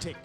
hectic.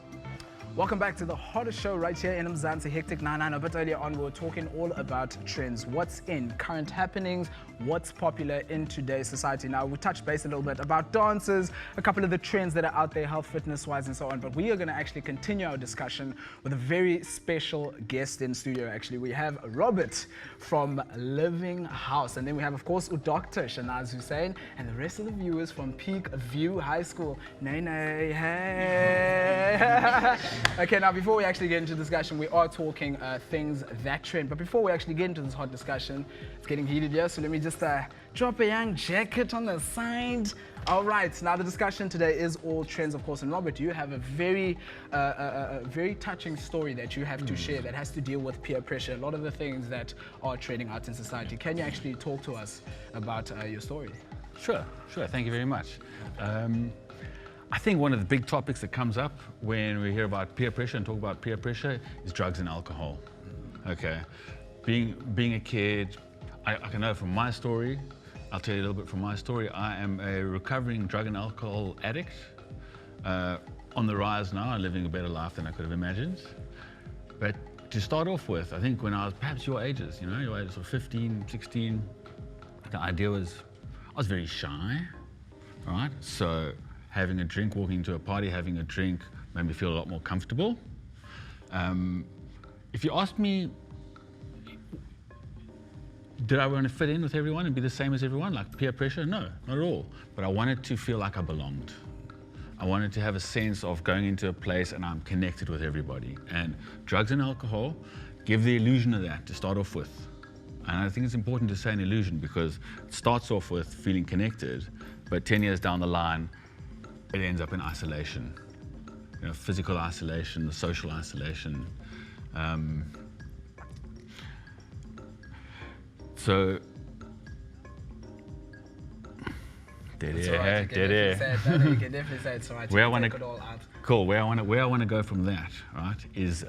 Welcome back to the hottest show right here in Mzansi, Hectic 99. A bit earlier on, we were talking all about trends, what's in, current happenings, what's popular in today's society. Now, we touched base a little bit about dances, a couple of the trends that are out there, health, fitness-wise, and so on. But we are going to actually continue our discussion with a very special guest in studio, actually. We have Robert from Living House. And then we have, of course, Dr. Shanaz Hussain and the rest of the viewers from Peak View High School. Nay, nay, hey. Okay, now before we actually get into discussion, we are talking things that trend. But before we actually get into this hot discussion, it's getting heated here, so let me just drop a young jacket on the side. All right, now the discussion today is all trends, of course. And Robert, you have a very touching story that you have to share that has to deal with peer pressure, a lot of the things that are trending out in society. Can you actually talk to us about your story? Sure. Thank you very much. I think one of the big topics that comes up when we hear about peer pressure and talk about peer pressure is drugs and alcohol. Okay, being a kid, I can know from my story. I'll tell you a little bit from my story. I am a recovering drug and alcohol addict, on the rise now, and living a better life than I could have imagined. But to start off with, I think when I was perhaps your ages, your ages of 15, 16, the idea was I was very shy, all right? So having a drink, walking into a party, having a drink made me feel a lot more comfortable. If you asked me, did I want to fit in with everyone and be the same as everyone, like peer pressure? No, not at all. But I wanted to feel like I belonged. I wanted to have a sense of going into a place and I'm connected with everybody. And drugs and alcohol give the illusion of that to start off with. And I think it's important to say an illusion because it starts off with feeling connected, but 10 years down the line, it ends up in isolation. Physical isolation, the social isolation. So, dead air. You can definitely say it's all right. Where I want to go from that, right, is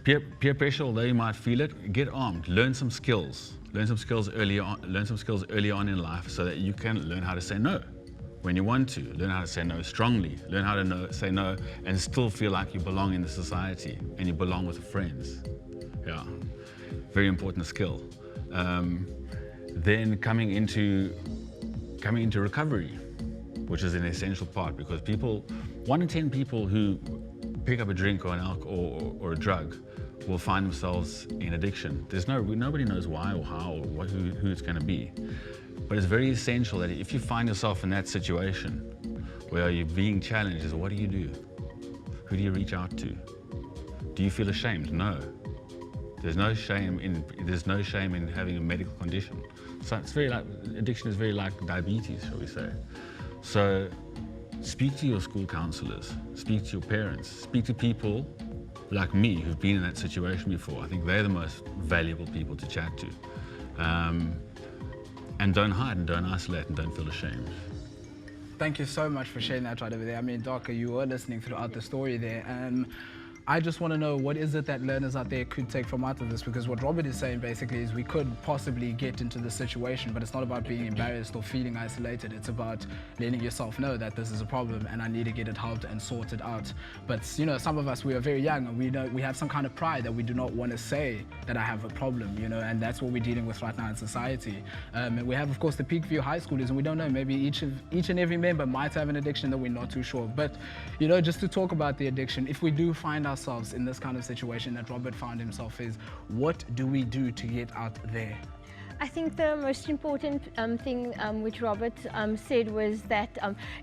peer pressure. Although you might feel it, get armed, learn some skills. Learn some skills early on in life, so that you can learn how to say no when you want to. Learn how to say no strongly. Learn how to say no and still feel like you belong in the society and you belong with friends. Yeah, very important skill. Then coming into recovery, which is an essential part, because 1 in 10 people who pick up a drink or an alcohol or a drug will find themselves in addiction. Nobody knows why or how or who it's going to be. But it's very essential that if you find yourself in that situation where you're being challenged, what do you do? Who do you reach out to? Do you feel ashamed? No. There's no shame in having a medical condition. So it's addiction is very like diabetes, shall we say. So speak to your school counselors, speak to your parents, speak to people like me who've been in that situation before. I think they're the most valuable people to chat to. And don't hide and don't isolate and don't feel ashamed. Thank you so much for sharing that right over there. I mean, Doc, you were listening throughout the story there. I just want to know, what is it that learners out there could take from out of this? Because what Robert is saying basically is we could possibly get into this situation, but it's not about being embarrassed or feeling isolated. It's about letting yourself know that this is a problem and I need to get it helped and sorted out. But some of us, we are very young and we have some kind of pride that we do not want to say that I have a problem, and that's what we're dealing with right now in society. And we have, of course, the Peak View High Schoolers, and we don't know, maybe each and every member might have an addiction that we're not too sure. But, just to talk about the addiction, if we do find ourselves in this kind of situation that Robert found himself in, what do we do to get out there? I think the most important thing which Robert said was that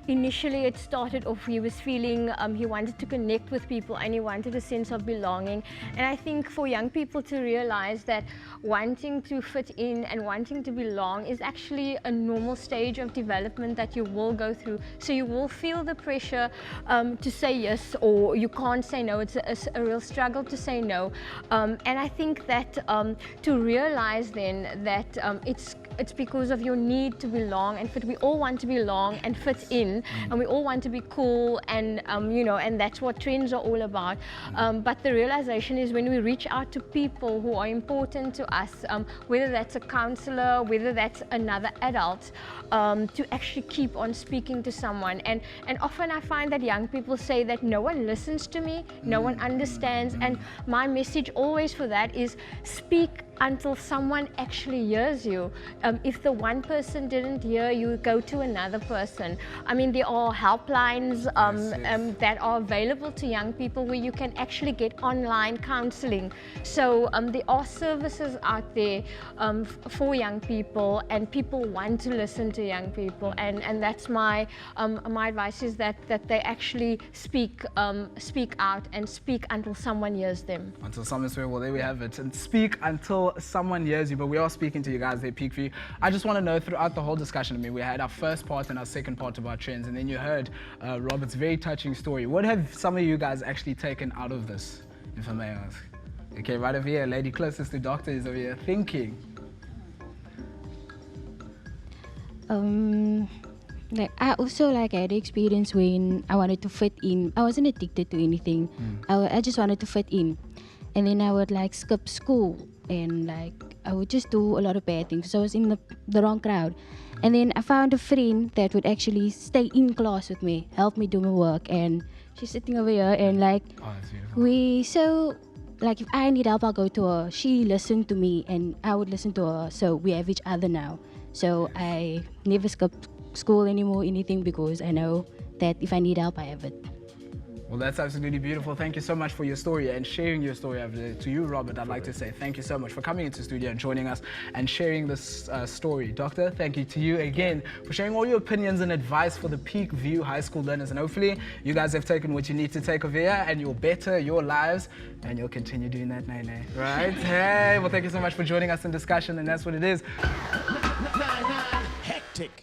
initially it started off, he was feeling he wanted to connect with people and he wanted a sense of belonging. And I think for young people to realize that wanting to fit in and wanting to belong is actually a normal stage of development that you will go through. So you will feel the pressure to say yes, or you can't say no. It's a real struggle to say no. And I think that to realize then that it's it's because of your need to belong and fit. We all want to belong and fit in, and we all want to be cool, and you know, and that's what trends are all about. But the realization is when we reach out to people who are important to us, whether that's a counselor, whether that's another adult, to actually keep on speaking to someone. And often I find that young people say that no one listens to me, no one understands, and my message always for that is speak until someone actually hears you. If the one person didn't hear you, go to another person. I mean, there are helplines that are available to young people where you can actually get online counseling. So there are services out there for young people, and people want to listen to young people, and that's my advice is that they actually speak out and speak until someone hears them. Until someone says, well, there we have it. And speak until someone hears you. But we are speaking to you guys there, Peak View. I just want to know, throughout the whole discussion, I mean, we had our first part and our second part about trends, and then you heard Robert's very touching story. What have some of you guys actually taken out of this, if I may ask? Okay, right over here, lady closest to doctor is over here thinking. Like I also had the experience when I wanted to fit in. I wasn't addicted to anything. I just wanted to fit in, and then I would like skip school, and like I would just do a lot of bad things. So I was in the wrong crowd, and then I found a friend that would actually stay in class with me, help me do my work, and she's sitting over here, and like like if I need help, I'll go to her. She listened to me, and I would listen to her. So we have each other now. So I never skip school anymore, anything, because I know that if I need help, I have it. Well, that's absolutely beautiful. Thank you so much for your story and sharing your story. To you, Robert, I'd like to say thank you so much for coming into the studio and joining us and sharing this story. Doctor, thank you to you again for sharing all your opinions and advice for the Peak View High School learners. And hopefully you guys have taken what you need to take over here, and you'll better your lives, and you'll continue doing that, Nene. Right? Hey, well, thank you so much for joining us in discussion, and that's what it is. Hectic.